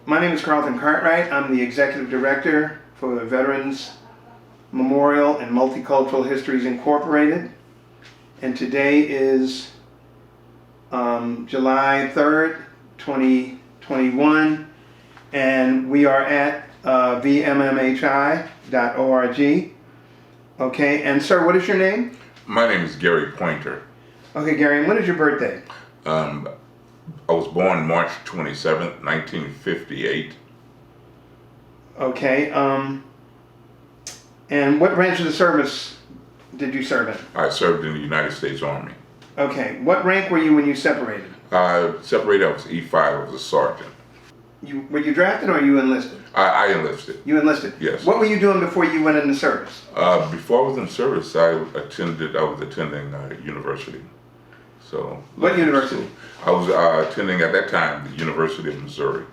My name is Carlton Cartwright. I'm the Executive Director for the Veterans Memorial and Multicultural Histories Incorporated. And today is July 3rd, 2021. And we are at vmmhi.org. Okay, and sir, what is your name? My name is Gary Pointer. Okay, Gary, and when is your birthday? I was born March 27th, 1958. Okay, and what branch of the service did you serve in? I served in the United States Army. Okay, what rank were you when you separated? Separated, I was E5, I was a sergeant. Were you drafted or you enlisted? I enlisted. You enlisted? Yes. What were you doing before you went into service? Before I was in service, I was attending university. So. What university? I was attending at that time the University of Missouri.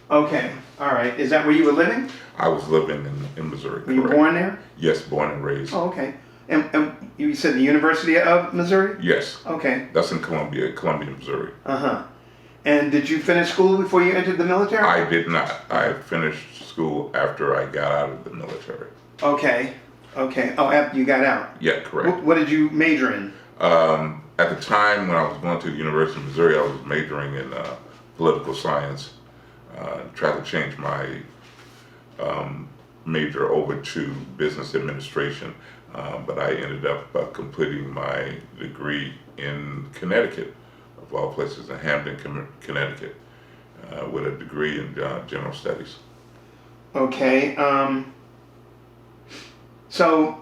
Okay, all right. Is that where you were living? I was living in Missouri. Were you born there? Yes, born and raised. Oh, okay. And you said the University of Missouri? Yes. Okay. That's in Columbia, Missouri. Uh-huh. And did you finish school before you entered the military? I did not. I finished school after I got out of the military. Okay. Okay. Oh, after you got out? Yeah, correct. What did you major in? At the time when I was going to the University of Missouri, I was majoring in political science. Tried to change my major over to business administration, but I ended up completing my degree in Connecticut, of all places, in Hampton, Connecticut, with a degree in general studies. Okay. So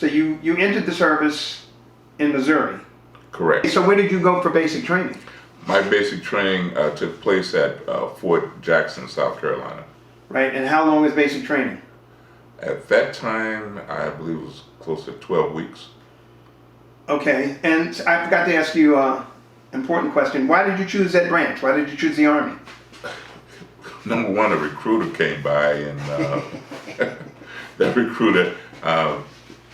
you entered the service in Missouri. Correct. So where did you go for basic training? My basic training took place at Fort Jackson, South Carolina. Right, and how long was basic training? At that time, I believe it was close to 12 weeks. Okay, and I forgot to ask you an important question. Why did you choose that branch? Why did you choose the Army? Number one, a recruiter came by, and that recruiter,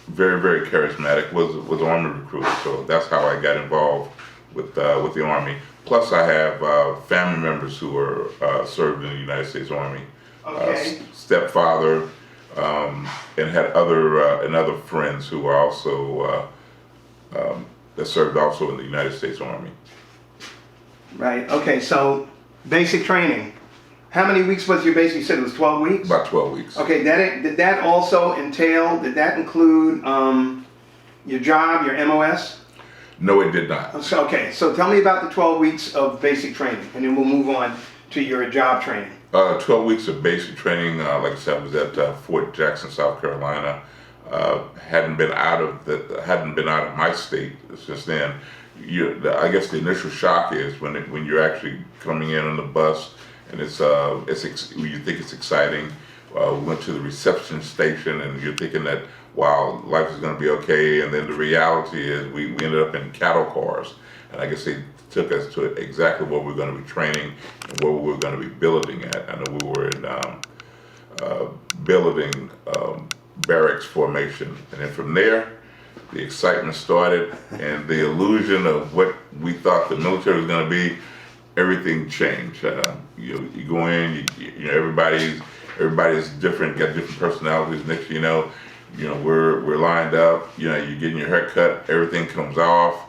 very, very charismatic, was an Army recruiter. So that's how I got involved with the Army. Plus, I have family members who are served in the United States Army. Okay. Stepfather, and had other friends who are also that served also in the United States Army. Right. Okay. So basic training. How many weeks was your basic? You said it was 12 weeks. About 12 weeks. Okay. Did that also entail? Did that include your job, your MOS? No, it did not. Okay. So tell me about the 12 weeks of basic training, and then we'll move on to your job training. 12 weeks of basic training, like I said, I was at Fort Jackson, South Carolina. Hadn't been out of my state since then. I guess the initial shock is when you're actually coming in on the bus, and you think it's exciting. We went to the reception station, and you're thinking that, wow, life is going to be okay. And then the reality is we ended up in cattle cars, and I guess they took us to exactly where we're going to be training and where we're going to be billeting at. I know we were in billeting barracks formation, and then from there the excitement started, and the illusion of what we thought the military was going to be, everything changed. You go in, you know, everybody's different, got different personalities. Next thing you know, we're lined up. You know, you're getting your hair cut, everything comes off.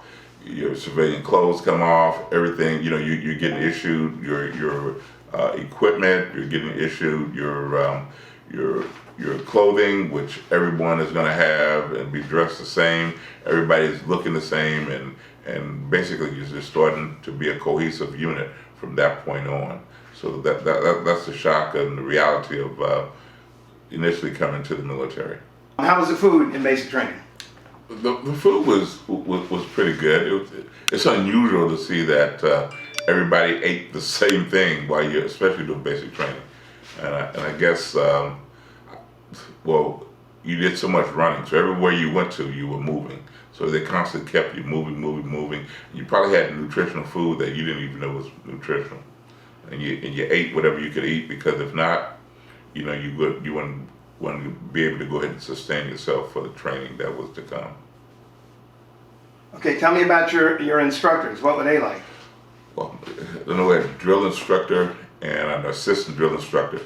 Your civilian clothes come off, everything, you know, you're getting issued your equipment, you're getting issued your clothing, which everyone is going to have and be dressed the same. Everybody's looking the same, and basically you're just starting to be a cohesive unit from that point on. So that's the shock and the reality of initially coming to the military. How was the food in basic training? The food was pretty good. It's unusual to see that everybody ate the same thing while you're especially doing basic training, and I guess well, you did so much running, so everywhere you went to you were moving, so they constantly kept you moving. You probably had nutritional food that you didn't even know was nutritional, and you ate whatever you could eat, because if not, you know, you wouldn't to be able to go ahead and sustain yourself for the training that was to come. Okay, tell me about your instructors. What were they like? well, then we had a drill instructor and an assistant drill instructor.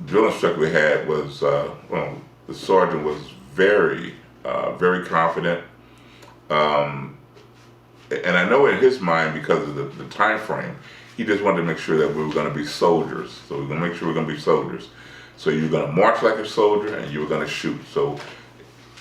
Drill instructor we had was, well, the sergeant was very, very confident. And I know in his mind, because of the time frame, he just wanted to make sure that we were going to be soldiers. So we were going to make sure we were going to be soldiers. So you were going to march like a soldier, and you were going to shoot. So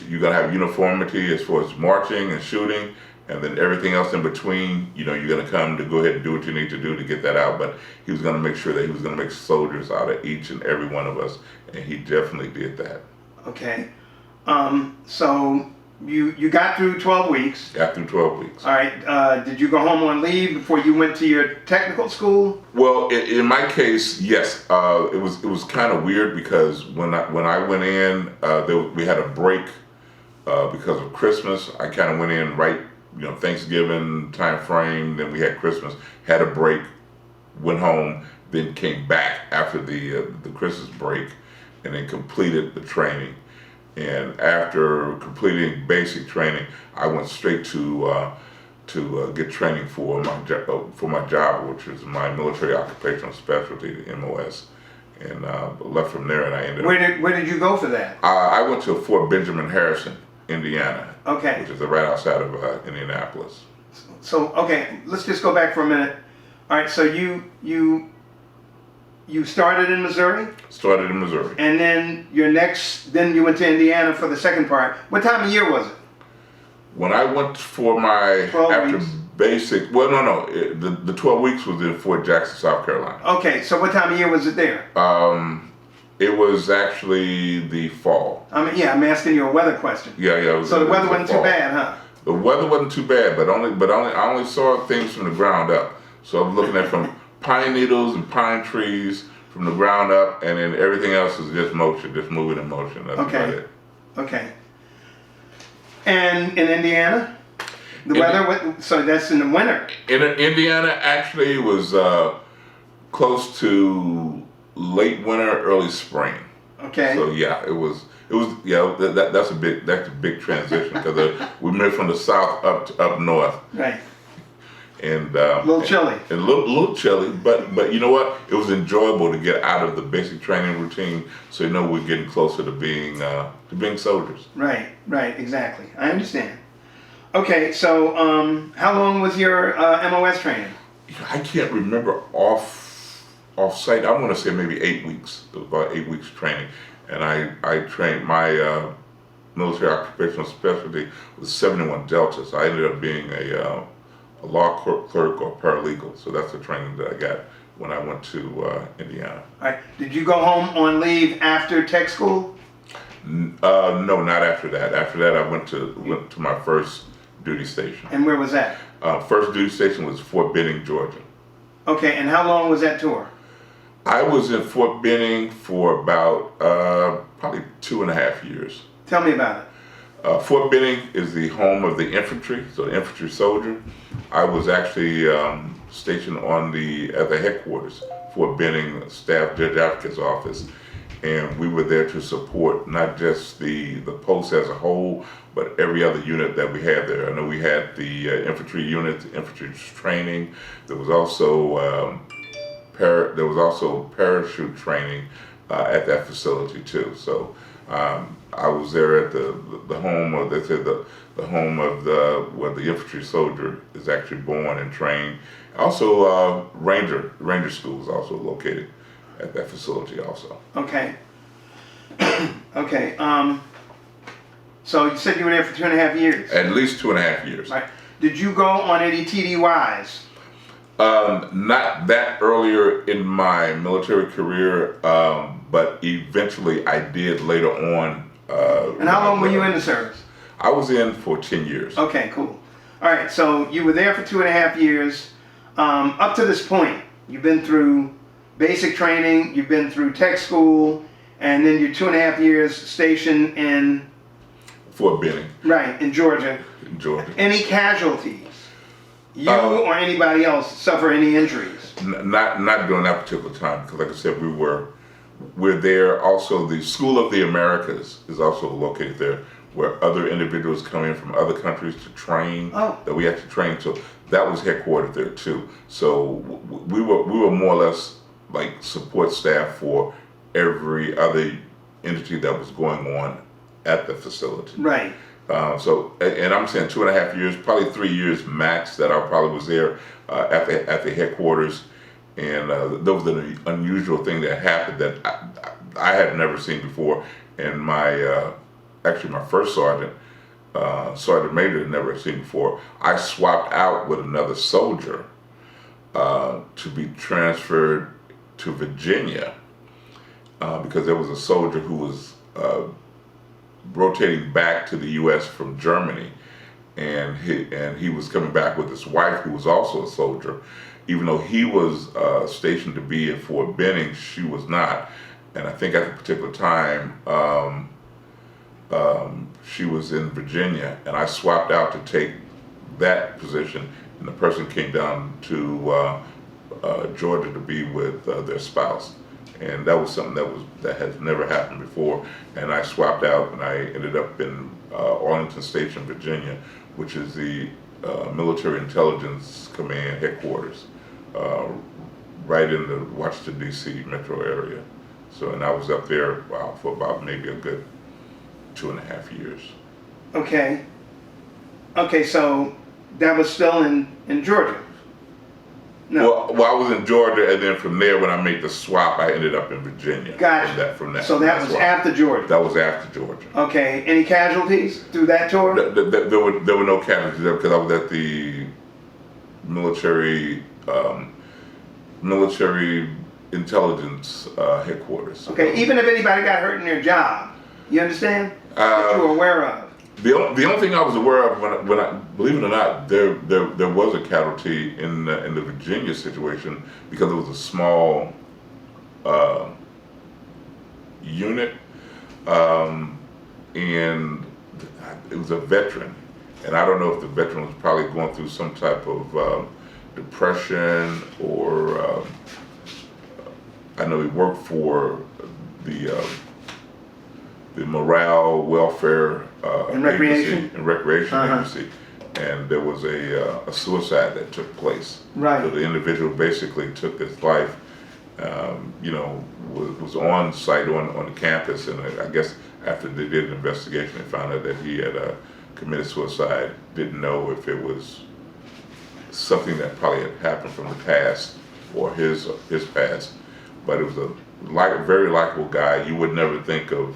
you're going to have uniformity as far as marching and shooting, and then everything else in between, you know, you're going to come to go ahead and do what you need to do to get that out. But he was going to make sure that he was going to make soldiers out of each and every one of us, and he definitely did that. Okay. So you got through 12 weeks. Got through 12 weeks. All right. Did you go home on leave before you went to your technical school? Well, in my case, yes. It was kind of weird because when I went in, we had a break because of Christmas. I kind of went in right, you know, Thanksgiving time frame. Then we had Christmas, had a break, went home, then came back after the Christmas break, and then completed the training. And after completing basic training, I went straight to get training for my job, which is my military occupational specialty, the MOS, and left from there. And I ended up. Where did you go for that? I went to Fort Benjamin Harrison, Indiana. Okay. Which is right outside of Indianapolis. So okay, let's just go back for a minute. All right. So you started in Missouri? Started in Missouri. And then then you went to Indiana for the second part. What time of year was it? When I went for my 12 weeks. basic, well, the 12 weeks was in Fort Jackson, South Carolina. Okay, so what time of year was it there? It was actually the fall. I'm asking you a weather question. Yeah. So the weather wasn't too bad, huh? The weather wasn't too bad, but I only saw things from the ground up. So I was looking at from pine needles and pine trees from the ground up, and then everything else is just motion, just moving in motion. That's about it. Okay. And in Indiana, weather. So that's in the winter. In Indiana, actually, it was close to late winter, early spring. Okay. So yeah, it was that's a big transition because we moved from the south up north. Right. And a little chilly. And a little chilly, but you know what? It was enjoyable to get out of the basic training routine, so you know we're getting closer to being soldiers. Right, exactly. I understand. Okay, so how long was your MOS training? I can't remember off site. I want to say maybe 8 weeks. It was about 8 weeks training, and I trained my military occupational specialty was 71 Delta. So I ended up being a law clerk or paralegal. So that's the training that I got when I went to Indiana. All right. Did you go home on leave after tech school? No, not after that. After that, I went to my first duty station. And where was that? First duty station was Fort Benning, Georgia. Okay, and how long was that tour? I was in Fort Benning for about probably 2.5 years. Tell me about it. Fort Benning is the home of the infantry, so the infantry soldier. I was actually stationed at the headquarters, Fort Benning Staff Judge Advocate's office, and we were there to support not just the post as a whole, but every other unit that we had there. I know we had the infantry unit, the infantry training. There was also parachute training at that facility too. So. I was there at the home of the home of where the infantry soldier is actually born and trained. Also, Ranger School is also located at that facility also. Okay. Okay. So you said you were there for 2.5 years. At least 2.5 years. Right. Did you go on any TDYs? Not that earlier in my military career, but eventually I did later on. And how long were you in the service? I was in for 10 years. Okay, cool. All right, so you were there for 2.5 years. Up to this point, you've been through basic training, you've been through tech school, and then you're 2.5 years stationed in Fort Benning. Right, in Georgia. In Georgia. Any casualties? You or anybody else suffer any injuries? Not during that particular time, because like I said, we're there. Also, the School of the Americas is also located there, where other individuals come in from other countries to train. Oh. That we have to train. So that was headquartered there too. So we were more or less like support staff for every other entity that was going on at the facility. Right. And I'm saying 2.5 years, probably 3 years max that I probably was there at the headquarters. And there was an unusual thing that happened that I had never seen before. And actually my first sergeant major had never seen before. I swapped out with another soldier to be transferred to Virginia because there was a soldier who was rotating back to the U.S. from Germany, and he was coming back with his wife, who was also a soldier. Even though he was stationed to be at Fort Benning, she was not. And I think at the particular time, she was in Virginia, and I swapped out to take that position, and the person came down to Georgia to be with their spouse. And that was something that has never happened before. And I swapped out, and I ended up in Arlington Station, Virginia, which is the Military Intelligence Command headquarters, right in the Washington, D.C. metro area. So, and I was up there for about maybe a good 2.5 years. Okay. Okay, so that was still in Georgia? No. Well, I was in Georgia, and then from there, when I made the swap, I ended up in Virginia. Gotcha. So that was after Georgia? That was after Georgia. Okay. Any casualties through that tour? There were no casualties there because I was at the military intelligence headquarters. Okay. Even if anybody got hurt in their job, you understand? That you were aware of. The only thing I was aware of when I believe it or not, there was a casualty in the Virginia situation because it was a small unit, and it was a veteran, and I don't know if the veteran was probably going through some type of depression, or I know he worked for the morale, welfare, and recreation agency, and there was a suicide that took place. Right. So the individual basically took his life. Was on site on the campus, and I guess after they did an investigation, they found out that he had committed suicide. Didn't know if it was something that probably had happened from the past or his past, but it was a very likable guy. You would never think of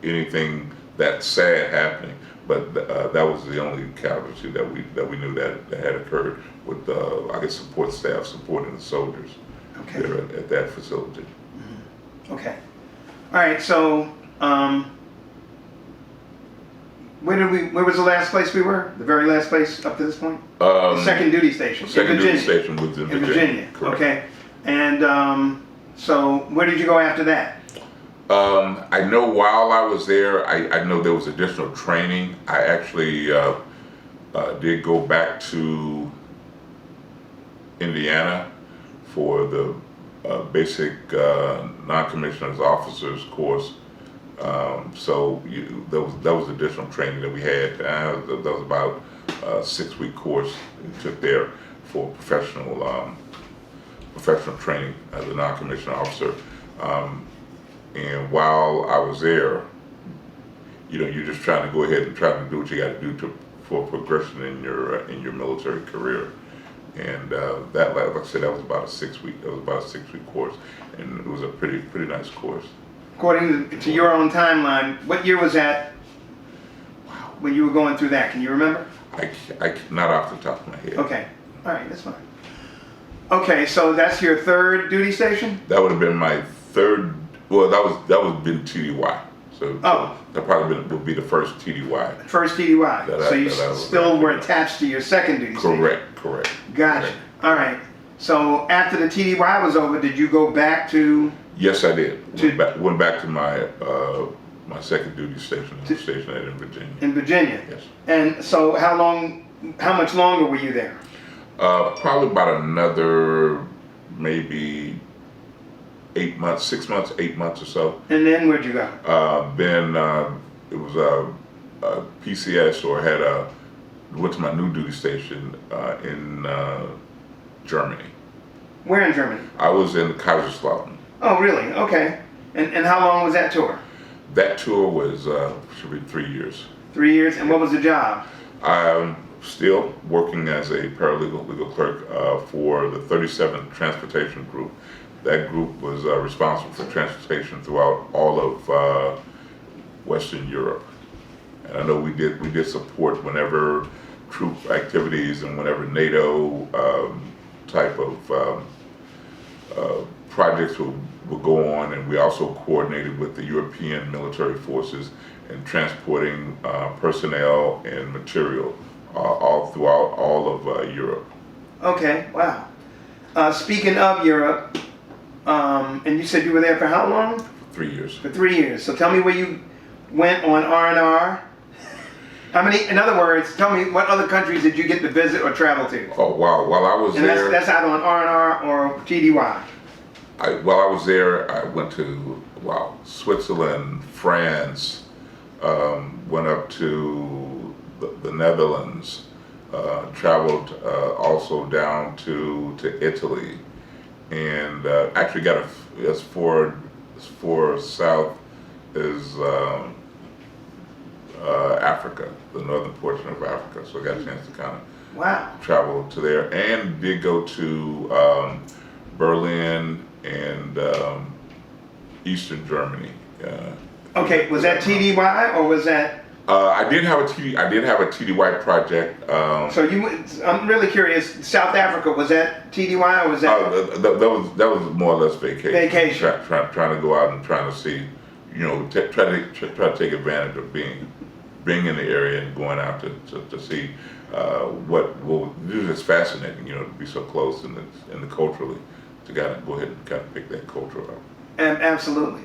anything that sad happening, but that was the only casualty that we knew that had occurred with I guess support staff supporting the soldiers. Okay. There at that facility. Mm-hmm. Okay. All right. So, where was the last place we were? The very last place up to this point? The second duty station. Second duty station was in Virginia. Correct. Okay. And so, where did you go after that? I know while I was there, I know there was additional training. I actually did go back to Indiana for the basic non-commissioned officers course. So that was additional training that we had. That was about a 6-week course we took there for professional training as a non-commissioned officer. And while I was there, you're just trying to go ahead and try to do what you got to do for progression in your military career. And that, like I said, that was about a 6-week course, and it was a pretty nice course. According to your own timeline, what year was that when you were going through that? Can you remember? I not off the top of my head. Okay, all right, that's fine. Okay, so that's your third duty station? That would have been my third. Well, that would been TDY. So that probably would be the first TDY. First TDY. So you still were attached to your second duty station? Correct. Gotcha. Correct. All right. So after the TDY was over, did you go back to? Yes, I did. Went back to my my second duty station, stationed in Virginia. In Virginia. Yes. And so how much longer were you there? Probably about another maybe 8 months, 6 months, 8 months or so. And then where'd you go? Then it was a PCS, or had went to my new duty station in Germany. Where in Germany? I was in Kaiserslautern. Oh, really? Okay. And how long was that tour? That tour was should be 3 years. 3 years. And what was the job? I'm still working as a paralegal legal clerk for the 37th Transportation Group. That group was responsible for transportation throughout all of Western Europe. And I know we did support whenever troop activities and whenever NATO type of projects would go on, and we also coordinated with the European military forces in transporting personnel and material all throughout all of Europe. Okay, wow. Speaking of Europe, and you said you were there for how long? For 3 years. For 3 years. So tell me where you went on R&R. How many, in other words, tell me what other countries did you get to visit or travel to? Oh wow! While I was And there, that's either on R&R or TDY. While I was there, I went to Switzerland, France, went up to the Netherlands, traveled also down to Italy, and actually got as far south as Africa, the northern portion of Africa. So I got a chance to kind of Wow. travel to there, and did go to Berlin and Eastern Germany. Okay, was that TDY or was that? I did have a TDY project. So I'm really curious. South Africa, was that TDY or was that? That was more or less vacation. Vacation. Trying to go out and trying to see, try to take advantage of being in the area and going out to see what this is fascinating. To be so close and the culturally, to kind of go ahead and kind of pick that culture up. Absolutely.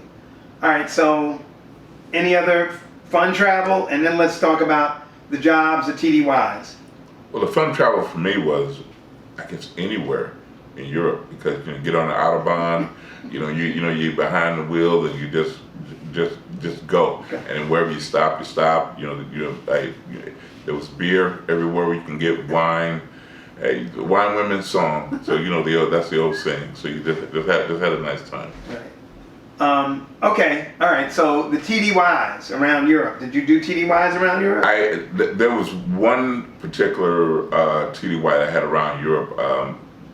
All right. So, any other fun travel, and then let's talk about the jobs, the TDYs. Well, the fun travel for me was, I guess, anywhere in Europe, because get on the Autobahn, you're behind the wheel and you just go, Okay. and wherever you stop, there was beer everywhere where you can get wine. Hey, wine women's song, so that's the old saying. So you just had a nice time. Right. Okay. All right. So the TDYs around Europe. Did you do TDYs around Europe? There was one particular TDY that I had around Europe.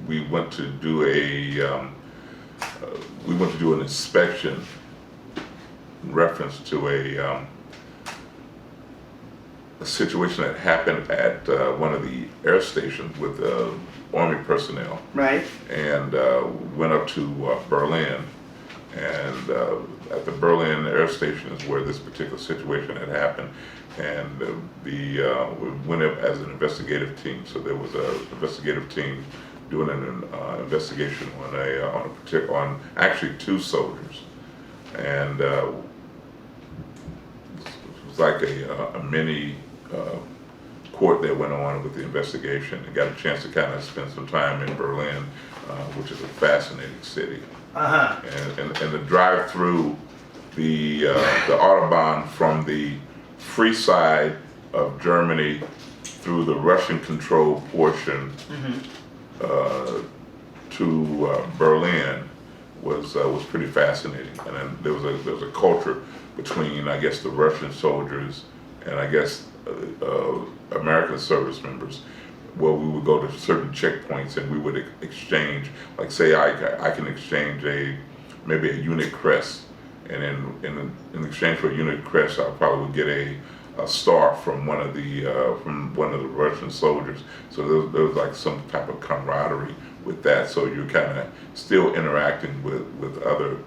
We went to do an inspection in reference to a situation that happened at one of the air stations with Army personnel. Right. And went up to Berlin. And at the Berlin air station is where this particular situation had happened. And we went up as an investigative team. So there was an investigative team doing an investigation on actually 2 soldiers. And it was like a mini court that went on with the investigation. I got a chance to kind of spend some time in Berlin, which is a fascinating city. Uh-huh. And the drive through the Autobahn from the free side of Germany through the Russian controlled portion to Berlin was pretty fascinating. And then there was a culture between, I guess, the Russian soldiers and I guess American service members, where we would go to certain checkpoints and we would exchange, like say I can exchange maybe a unit crest, and then in exchange for a unit crest I probably would get a star from one of the Russian soldiers. So there was like some type of camaraderie with that. So you're kind of still interacting with other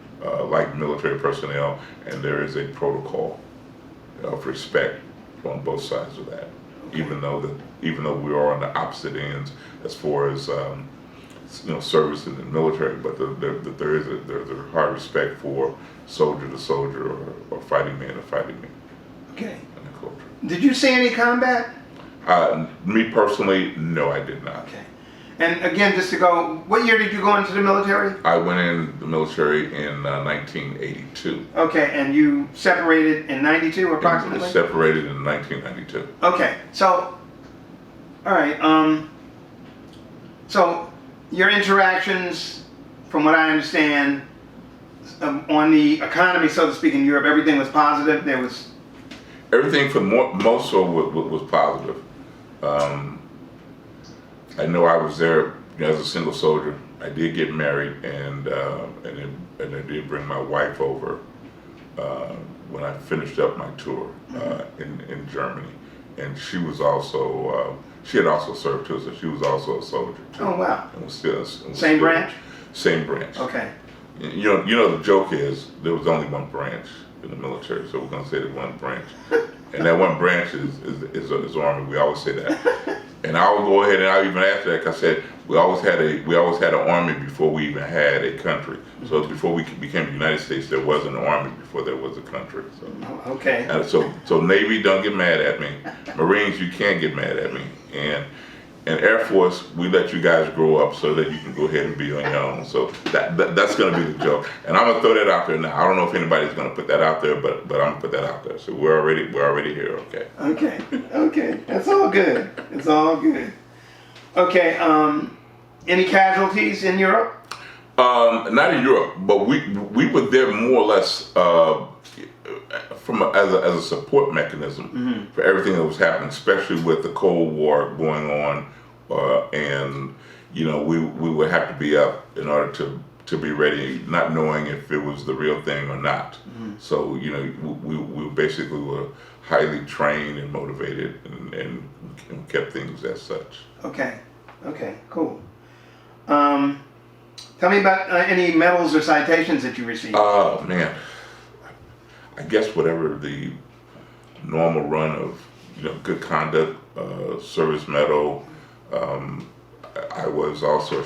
like military personnel, and there is a protocol of respect on both sides of that. Okay. Even though we are on the opposite ends as far as service in the military, but there's a high respect for soldier to soldier or fighting man to fighting man. Okay. In the culture. Did you see any combat? Me personally, no, I did not. Okay. And again, just to go, what year did you go into the military? I went in the military in 1982. Okay, and you separated in 92 approximately? Separated in 1992. Okay, so All right. So your interactions, from what I understand, on the economy, so to speak, in Europe, everything was positive. There was Everything for most so was positive. I know I was there, as a single soldier. I did get married, and I did bring my wife over when I finished up my tour in Germany, and she was also she had also served too, so she was also a soldier too. Oh wow! And was still Same branch. Same branch. Okay. You know the joke is there was only one branch in the military, so we're gonna say the one branch, and that one branch is Army. We always say that. And I'll go ahead and I'll even after that, 'cause I said we always had an army before we even had a country. So before we became the United States, there was an army before there was a country. So Okay. so Navy, don't get mad at me. Marines, you can't get mad at me. And Air Force, we let you guys grow up so that you can go ahead and be on your own. So that's going to be the joke. And I'm going to throw that out there now. I don't know if anybody's going to put that out there, but I'm going to put that out there. So we're already here, okay? Okay. That's all good. It's all good. Okay. Any casualties in Europe? Not in Europe, but we were there more or less as a support mechanism for everything that was happening, especially with the Cold War going on, and we would have to be up in order to be ready, not knowing if it was the real thing or not. So we basically were highly trained and motivated and kept things as such. Okay, cool. Tell me about any medals or citations that you received. Oh man, I guess whatever the normal run of good conduct, service medal. I was also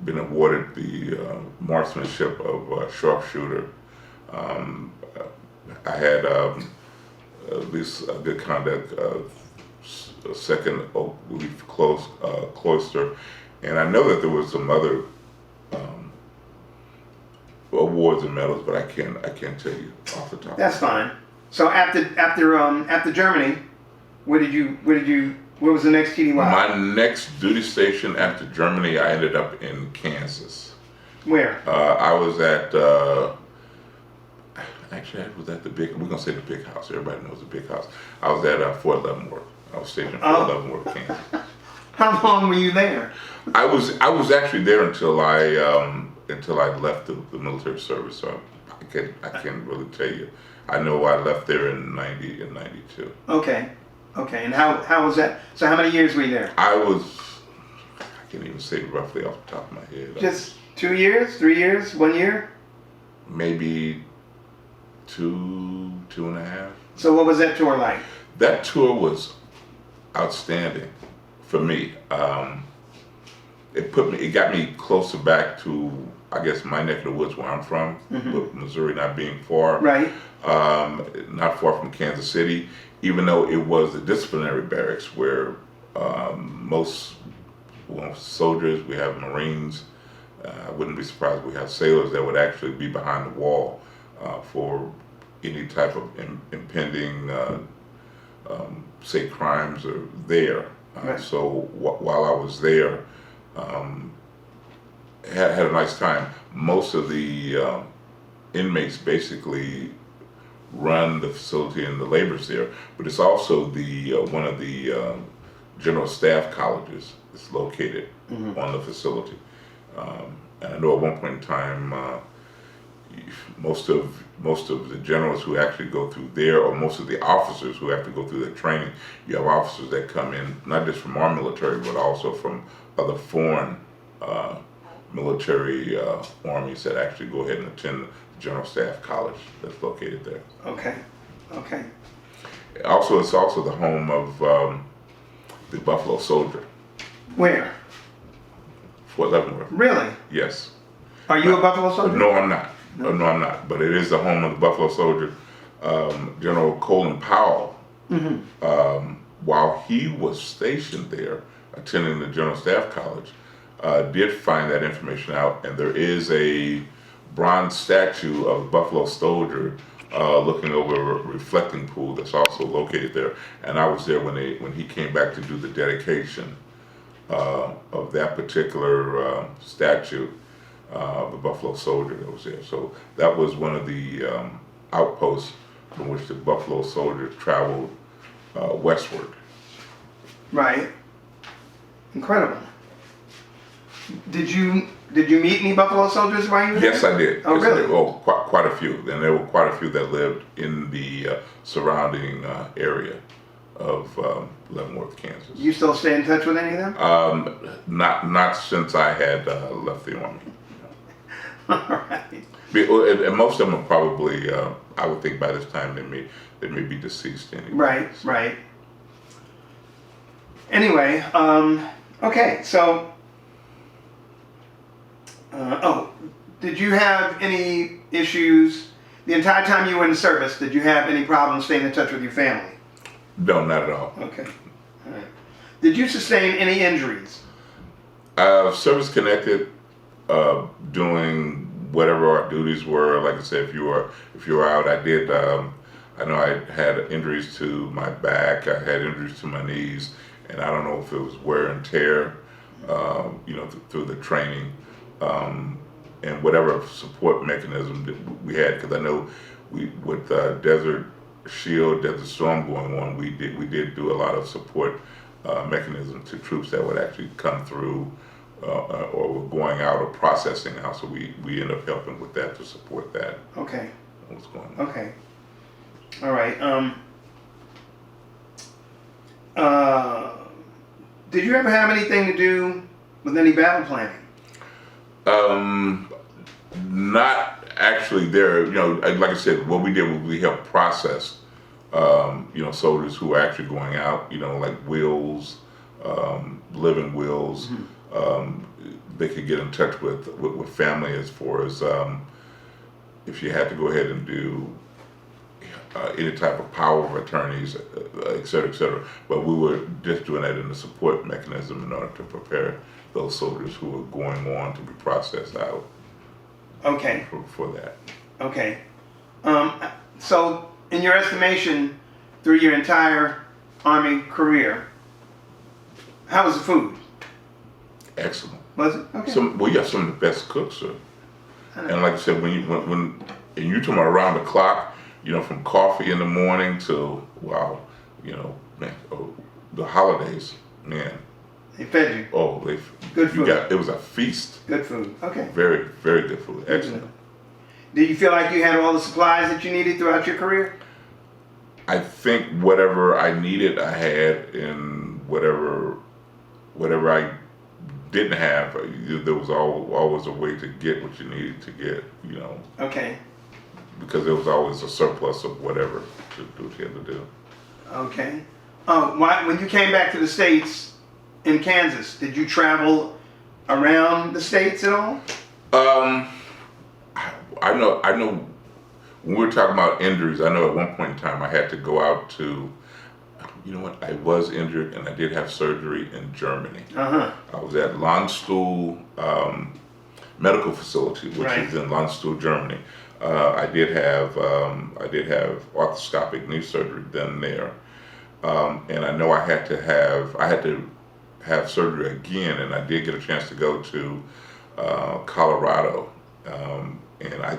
been awarded the marksmanship of sharpshooter. I had at least a good conduct second oak leaf cloister, and I know that there was some other awards and medals, but I can't tell you off the top. That's fine. So after Germany, where was the next TDY? My next duty station after Germany, I ended up in Kansas. Where? I was at actually I was at we're gonna say the big house. Everybody knows the big house. I was at Fort Leavenworth. I was stationed at Fort Leavenworth, Kansas. How long were you there? I was actually there until I left the military service. So I can't really tell you. I know I left there in 92. Okay, and how was that? So how many years were you there? I can't even say roughly off the top of my head. Just 2 years, 3 years, 1 year? Maybe two and a half. So what was that tour like? That tour was outstanding for me. It got me closer back to, I guess, my neck of the woods where I'm from, with Missouri not being far. Right. Not far from Kansas City, even though it was a disciplinary barracks where most soldiers, we have Marines, I wouldn't be surprised if we have sailors that would actually be behind the wall for any type of impending, say, crimes are there. Right. So while I was there, had a nice time. Most of the inmates basically run the facility and the labor's there, but it's also the one of the general staff colleges is located on the facility. And I know at one point in time, most of the generals who actually go through there, or most of the officers who have to go through their training, you have officers that come in not just from our military, but also from other foreign military armies that actually go ahead and attend the General Staff College that's located there. Okay. Also, it's also the home of the Buffalo Soldier. Where? Fort Leavenworth. Really? Yes. Are you a Buffalo Soldier? No, I'm not. No, I'm not. But it is the home of the Buffalo Soldier. General Colin Powell, while he was stationed there, attending the General Staff College, did find that information out, and there is a bronze statue of Buffalo Soldier looking over a reflecting pool that's also located there. And I was there when he came back to do the dedication of that particular statue of the Buffalo Soldier that was there. So that was one of the outposts from which the Buffalo Soldiers traveled westward. Right. Incredible. Did you meet any Buffalo Soldiers while you were there? Yes, I did. Oh, yes, really? I did. Oh, quite a few. And there were quite a few that lived in the surrounding area of Leavenworth, Kansas. You still stay in touch with any of them? Not since I had left the Army. All right. And most of them are probably, I would think by this time they may be deceased anyway. Right, right. Anyway, okay, so, did you have any issues the entire time you were in the service? Did you have any problems staying in touch with your family? No, not at all. Okay, all right. Did you sustain any injuries? Service connected, doing whatever our duties were. Like I said, if you were out, I did. I know I had injuries to my back. I had injuries to my knees, and I don't know if it was wear and tear, through the training, and whatever support mechanism that we had. Because I know with Desert Shield, Desert Storm going on, we did do a lot of support mechanism to troops that would actually come through. Or were going out or processing out, so we end up helping with that to support that. Okay. What's going on? Okay. All right. Did you ever have anything to do with any battle planning? Not actually there. Like I said, what we did was we helped process, soldiers who were actually going out. Like wills, living wills. Mm-hmm. They could get in touch with family as far as if you had to go ahead and do any type of power of attorneys, et cetera, et cetera. But we were just doing that in the support mechanism in order to prepare those soldiers who were going on to be processed out. Okay. For that. Okay. So, in your estimation, through your entire Army career, how was the food? Excellent. Was it? Okay. We have some of the best cooks, sir. And like I said, when you talking about around the clock, from coffee in the morning to the holidays, man. They fed you. Oh, good food. It was a feast. Good food. Okay. Very, very good food. Excellent. Did you feel like you had all the supplies that you needed throughout your career? I think whatever I needed, I had, and whatever I didn't have, there was always a way to get what you needed to get, Okay. Because there was always a surplus of whatever to do what you had to do. Okay. When you came back to the States in Kansas, did you travel around the States at all? I know when we were talking about injuries, I know at one point in time I had to go out to, I was injured and I did have surgery in Germany. Uh-huh. I was at Landstuhl Medical Facility, which right. is in Landstuhl, Germany. I did have arthroscopic knee surgery done there, and I know I had to have surgery again, and I did get a chance to go to Colorado. And I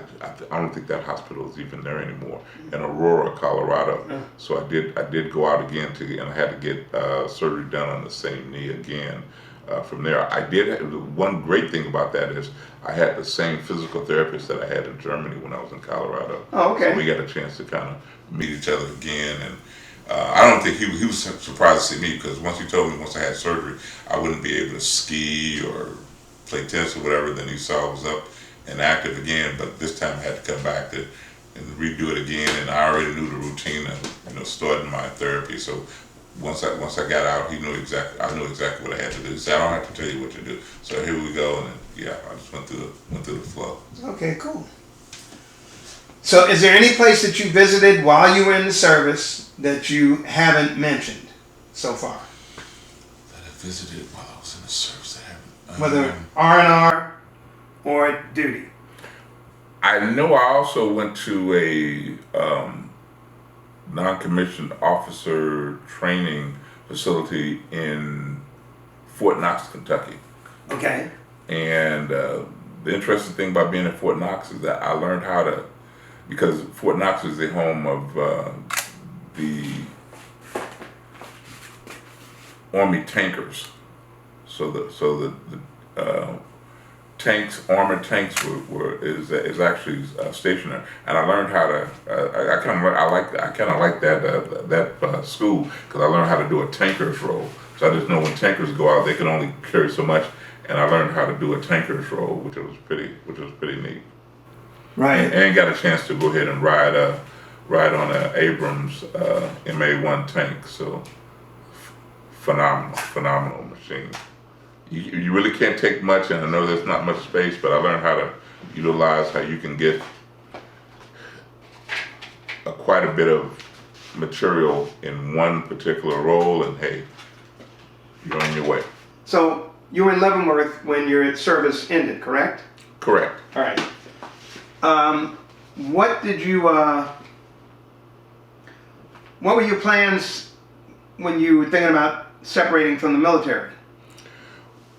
don't think that hospital is even there anymore, in Aurora, Colorado. Yeah. So I did go out again and I had to get surgery done on the same knee again. From there, one great thing about that is I had the same physical therapist that I had in Germany when I was in Colorado. Oh, okay. So we got a chance to kind of meet each other again, and I don't think he was surprised to see me, because once he told me once I had surgery I wouldn't be able to ski or play tennis or whatever. Then he saw I was up and active again, but this time I had to come back and redo it again, and I already knew the routine of starting my therapy. So once I got out, I knew exactly what I had to do. He said, I don't have to tell you what to do. So here we go, and then, I just went through the flow. Okay, cool. So is there any place that you visited while you were in the service that you haven't mentioned so far? That I visited while I was in the service, I haven't. Whether R&R or duty? I know I also went to a non-commissioned officer training facility in Fort Knox, Kentucky. Okay. And the interesting thing about being in Fort Knox is that I learned how to, because Fort Knox is the home of the Army tankers. So the tanks, armored tanks is actually stationary, and I learned how to. I kind of like that school because I learned how to do a tanker's role. So I just know when tankers go out, they can only carry so much, and I learned how to do a tanker's role, which was pretty neat. Right. And got a chance to go ahead and ride on a Abrams MA1 tank. So phenomenal machine. You really can't take much, and I know there's not much space, but I learned how to utilize how you can get quite a bit of material in one particular role, and hey, you're on your way. So you were in Leavenworth when your service ended, correct? Correct. All right. What did you? What were your plans when you were thinking about separating from the military?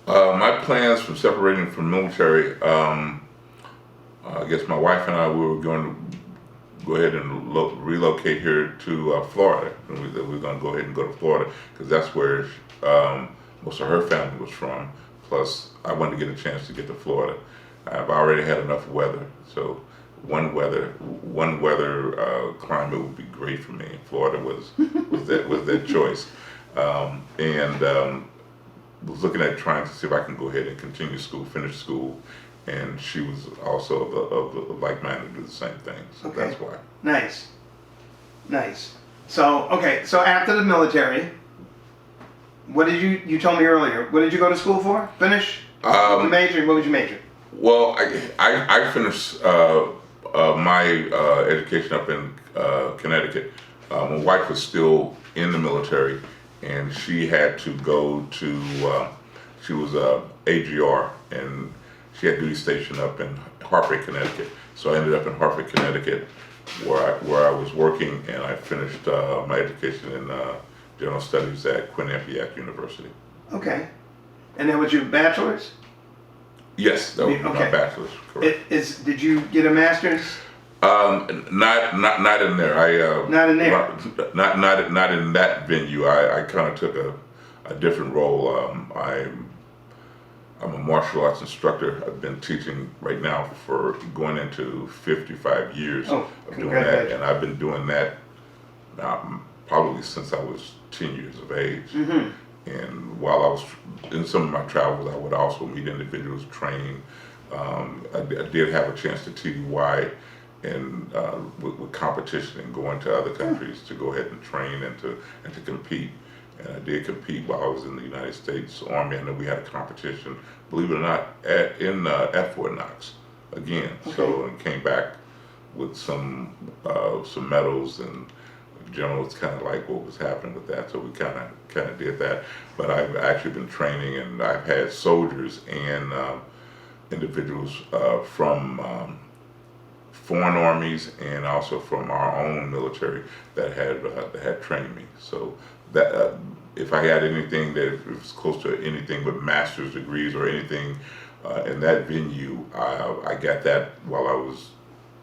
My plans for separating from military, I guess my wife and I, we were going to go ahead and relocate here to Florida. And we were going to go ahead and go to Florida because that's where most of her family was from. Plus, I wanted to get a chance to get to Florida. I've already had enough weather, so one weather climate would be great for me. Florida was that choice, and was looking at trying to see if I can go ahead and continue school, finish school, and she was also of like-minded to do the same thing. So Okay. That's why. Nice. So after the military, what did you told me earlier? What did you go to school for? Finish? The major? What was your major? Well, I finished my education up in Connecticut. My wife was still in the military, and she had to go to, she was a AGR, and she had duty station up in Hartford, Connecticut. So I ended up in Hartford, Connecticut, where I was working, and I finished my education in general studies at Quinnipiac University. Okay. And that was your bachelor's? Yes, that was my bachelor's. Correct. Did you get a master's? Not in there. Not in there. Not in that venue. I kind of took a different role. I'm a martial arts instructor. I've been teaching right now for going into 55 years of doing that, and I've been doing that probably since I was 10 years of age. Mm-hmm. And while I was in some of my travels, I would also meet individuals, train. I did have a chance to TDY and with competition and going to other countries to go ahead and train and to compete. And I did compete while I was in the United States Army. I know we had a competition, believe it or not, at Fort Knox again. Okay. So and came back with some medals, and the general was kind of like what was happening with that. So we kind of did that. But I've actually been training, and I've had soldiers and individuals from foreign armies and also from our own military that had trained me. So that if I had anything that was close to anything but master's degrees or anything in that venue, I got that while I was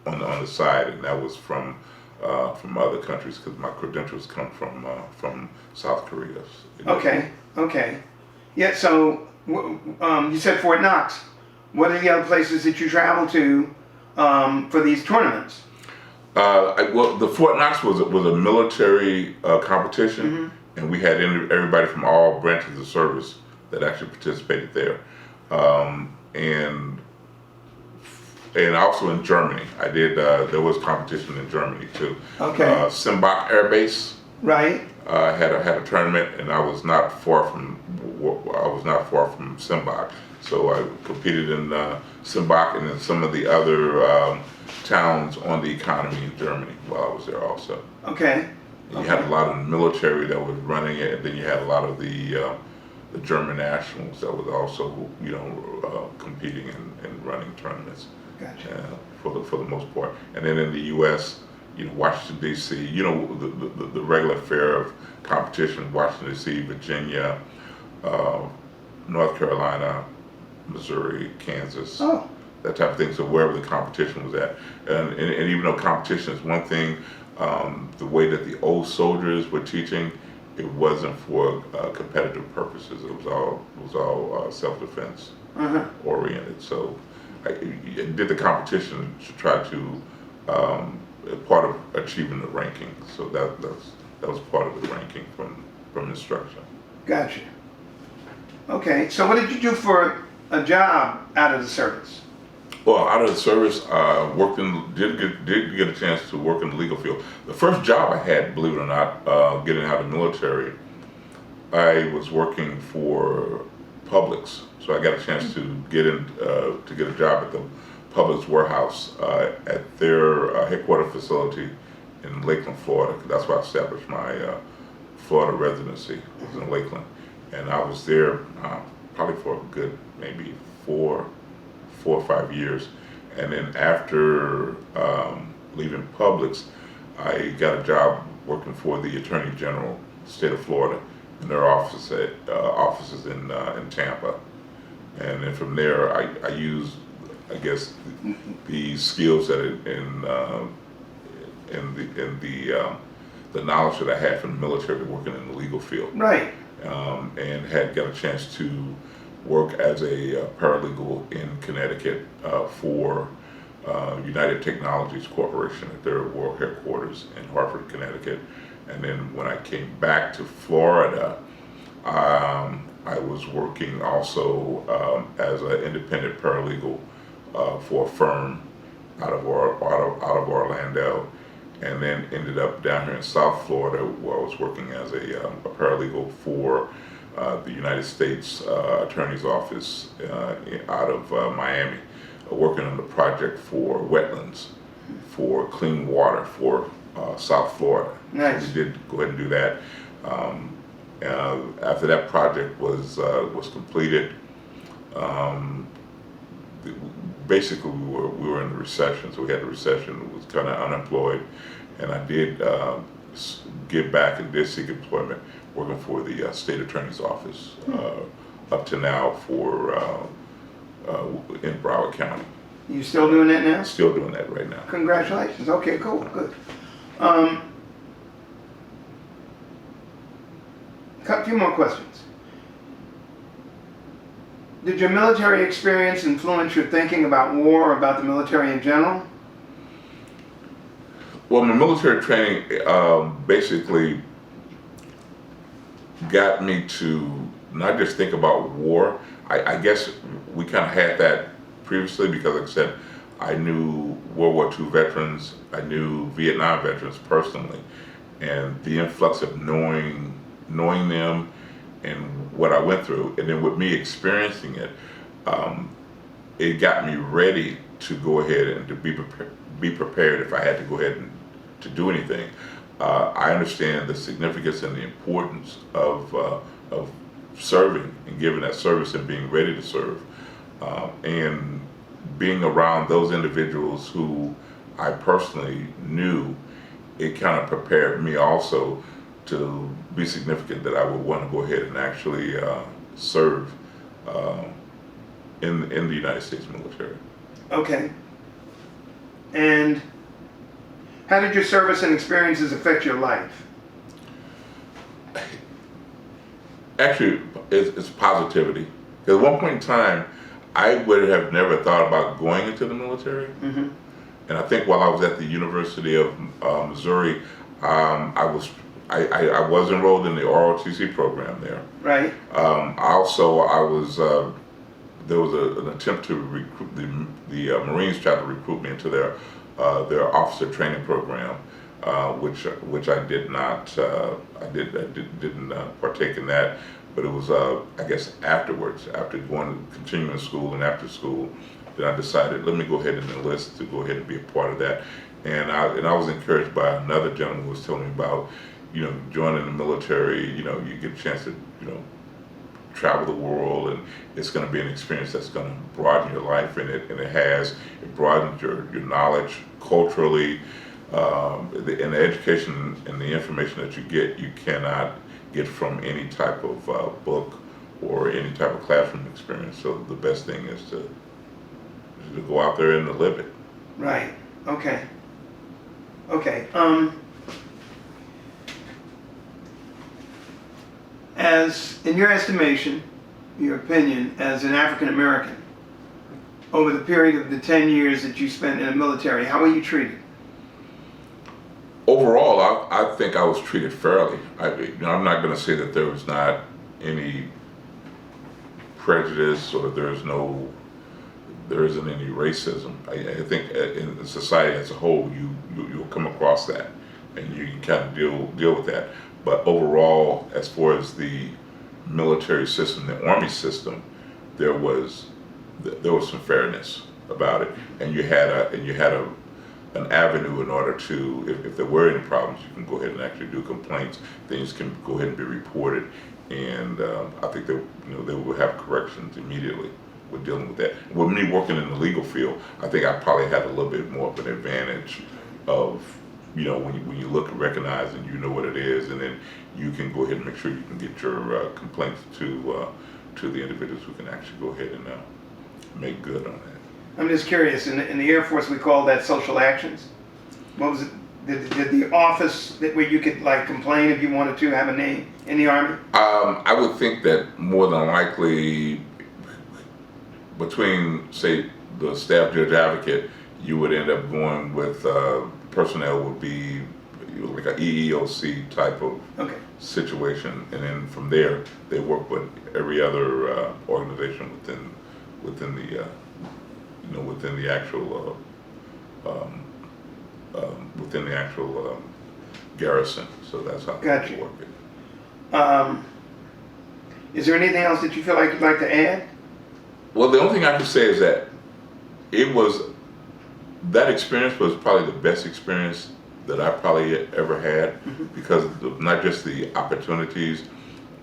on the side, and that was from other countries because my credentials come from South Korea. Okay. Yeah. So you said Fort Knox. What are the other places that you travel to for these tournaments? Well, the Fort Knox was a military competition, mm-hmm. and we had everybody from all branches of service that actually participated there, and also in Germany. I did. There was competition in Germany too. Okay. Simbach Air Base. Right. Had a tournament, and I was not far from Simbach. So I competed in Simbach and in some of the other towns on the economy in Germany while I was there also. Okay. And you had a lot of the military that was running it, and then you had a lot of the German nationals that was also competing and running tournaments. Gotcha. for the most part. And then in the U.S., Washington D.C., the regular fare of competition: Washington D.C., Virginia, North Carolina, Missouri, Kansas, Oh, that type of thing. So wherever the competition was at, and even though competition is one thing, the way that the old soldiers were teaching, it wasn't for competitive purposes. It was all self-defense oriented. So I did the competition to try to part of achieving the ranking. So that was part of the ranking from instruction. gotcha. Okay, so what did you do for a job out of the service? Well, out of the service, did get a chance to work in the legal field. The first job I had, believe it or not, getting out of the military, I was working for Publix. So I got a chance to get a job at the Publix warehouse at their headquarter facility in Lakeland, Florida. That's where I established my Florida residency. Was in Lakeland, and I was there probably for a good maybe 4 or 5 years. And then after leaving Publix, I got a job working for the Attorney General, state of Florida, in their offices in Tampa. And then from there, I used, I guess, the skills that the knowledge that I had from the military working in the legal field. Right. And had got a chance to work as a paralegal in Connecticut for United Technologies Corporation at their world headquarters in Hartford, Connecticut. And then when I came back to Florida, I was working also as an independent paralegal for a firm out of Orlando, and then ended up down here in South Florida, where I was working as a paralegal for the United States Attorney's Office out of Miami, working on the project for wetlands, for clean water for South Florida. Nice. So we did go ahead and do that. After that project was completed, basically we were in the recession, so we had the recession, was kind of unemployed, and I did give back and did seek employment working for the state attorney's office up to now for in Broward County. You still doing that now? Still doing that right now. Congratulations. Okay, cool, good. A few more questions. Did your military experience influence your thinking about war or about the military in general? Well, my military training basically got me to not just think about war. I guess we kind of had that previously because, like I said, I knew World War II veterans, I knew Vietnam veterans personally, and the influx of knowing them and what I went through, and then with me experiencing it, it got me ready to go ahead and to be prepared if I had to go ahead and to do anything. I understand the significance and the importance of serving and giving that service and being ready to serve, and being around those individuals who I personally knew, it kind of prepared me also to be significant that I would want to go ahead and actually serve in the United States military. Okay. And how did your service and experiences affect your life? Actually, it's positivity. Because at one point in time, I would have never thought about going into the military. Mm-hmm. And I think while I was at the University of Missouri, I was enrolled in the ROTC program there. Right. There was an attempt to recruit the Marines tried to recruit me into their officer training program, which I did not. I didn't partake in that. But it was I guess afterwards, after continuing school and after school, that I decided, let me go ahead and enlist to go ahead and be a part of that. And I was encouraged by another gentleman who was telling me about, joining the military. You get a chance to, travel the world, and it's going to be an experience that's going to broaden your life, and it broadens your knowledge culturally, and the education and the information that you cannot get from any type of book or any type of classroom experience. So the best thing is to go out there and to live it. Right. Okay. Okay. As in your estimation, your opinion, as an African American, over the period of the 10 years that you spent in the military, how were you treated? Overall, I think I was treated fairly. I'm not going to say that there was not any prejudice or there isn't any racism. I think in society as a whole, you'll come across that, and you kind of deal with that. But overall, as far as the military system, the Army system, there was some fairness about it, and you had an avenue in order to, if there were any problems, you can go ahead and actually do complaints. Things can go ahead and be reported, and I think that they will have corrections immediately with dealing with that. With me working in the legal field, I think I probably had a little bit more of an advantage of, when you look and recognize and you know what it is, and then you can go ahead and make sure you can get your complaints to the individuals who can actually go ahead and make good on that. I'm just curious, in the Air Force we call that social actions. What was it? Did the office where you could complain if you wanted to have a name in the Army? I would think that more than likely between, say, the staff judge advocate, you would end up going with personnel would be like an EEOC type of situation, and then from there they work with every other organization within the actual garrison. So that's how Gotcha. they work it. Is there anything else that you feel like you'd like to add? Well, the only thing I can say is that that experience was probably the best experience that I probably ever had, because of not just the opportunities,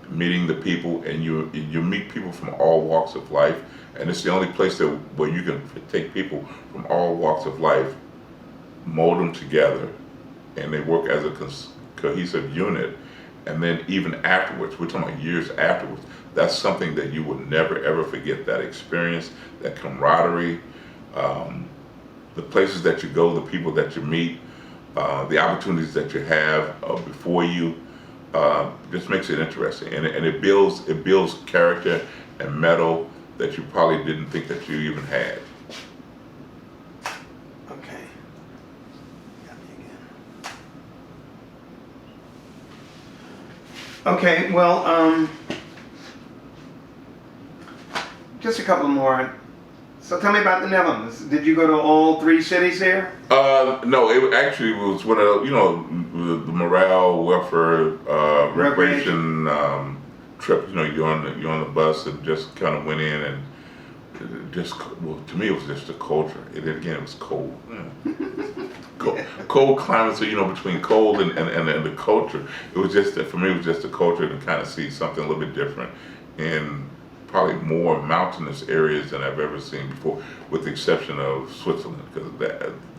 meeting the people, and you meet people from all walks of life, and it's the only place where you can take people from all walks of life, mold them together, and they work as a cohesive unit. And then even afterwards, we're talking about years afterwards, that's something that you will never ever forget. That experience, that camaraderie, the places that you go, the people that you meet, the opportunities that you have before you, just makes it interesting, and it builds character and mettle that you probably didn't think that you even had. Okay. Got me again. Okay, well, just a couple more. So tell me about the Netherlands. Did you go to all 3 cities there? No, it actually was one of the morale, welfare, recreation trip. You're on the bus and just kind of went in and to me it was just the culture. It was cold. Cold climate, so between cold and the culture, it was just for me. It was just the culture to kind of see something a little bit different, and probably more mountainous areas than I've ever seen before, with the exception of Switzerland, because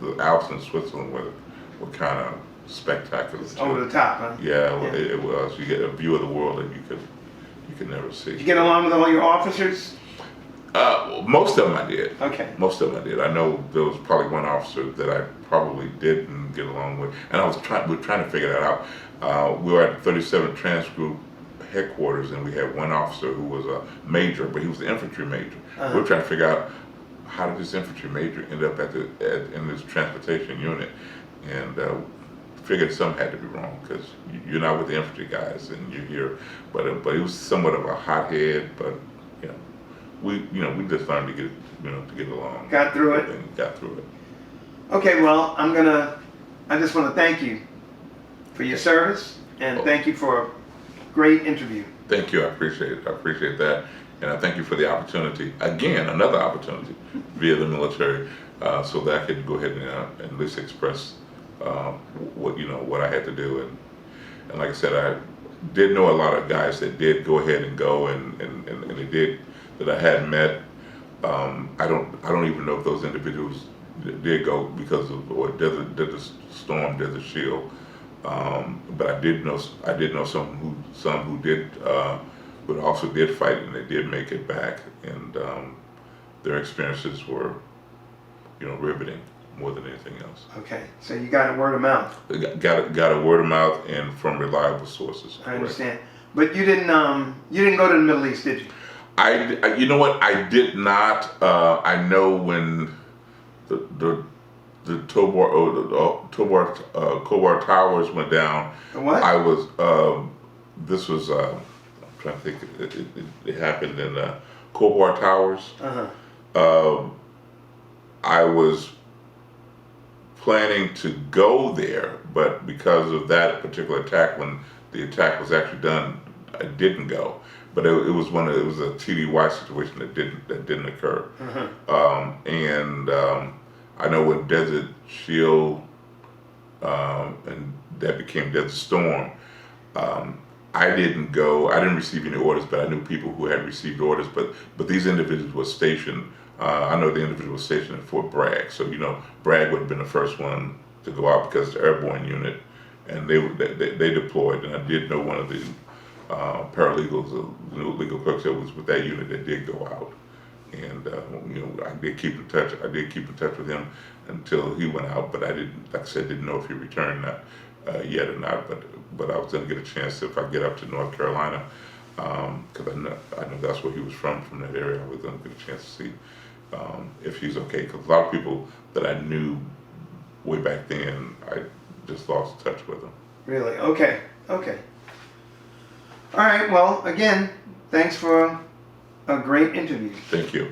the Alps in Switzerland were kind of spectacular. Over the top, huh? Yeah, it was. You get a view of the world that you could never see. Did you get along with all your officers? Most of them I did. Okay. Most of them I did. I know there was probably one officer that I probably didn't get along with, and we were trying to figure that out. We were at the 37th Trans Group headquarters, and we had one officer who was a major, but he was the infantry major. We were trying to figure out, how did this infantry major end up in this transportation unit, and figured something had to be wrong, because you're not with the infantry guys and you're here. But he was somewhat of a hothead, but we just learned to get along. Got through it. And got through it. Okay, well, I just want to thank you for your service, and thank you for a great interview. Thank you. I appreciate it. I appreciate that, and I thank you for the opportunity. Again, another opportunity via the military, so that I could go ahead and at least express what I had to do, and like I said, did know a lot of guys that did go ahead and go, and they did, that I had met. I don't even know if those individuals did go because of or Desert Storm, Desert Shield. But I did know some who did, but also did fight, and they did make it back, and their experiences were, riveting more than anything else. Okay, so you got a word of mouth. Got a word of mouth and from reliable sources. I understand, but you didn't go to the Middle East, did you? I you know what, I did not. I know when the Tobar Towers went down. The what? I was this was I'm trying to think. It happened in Tobar Towers. I was planning to go there, but because of that particular attack, when the attack was actually done, I didn't go. But it was a TDY situation that didn't occur. I know when Desert Shield and that became Desert Storm, I didn't go. I didn't receive any orders, but I knew people who had received orders. But these individuals were stationed. I know the individual was stationed at Fort Bragg, so Bragg would have been the first one to go out because it's the airborne unit, and they deployed. And I did know one of the paralegals, legal clerks that was with that unit that did go out, and I did keep in touch. I did keep in touch with him until he went out, but I didn't, like I said, didn't know if he returned yet or not. But I was going to get a chance if I get up to North Carolina, because I know that's where he was from that area. I was going to get a chance to see if he's okay, because a lot of people that I knew way back then, I just lost touch with them. Really? Okay. All right. Well, again, thanks for a great interview. Thank you.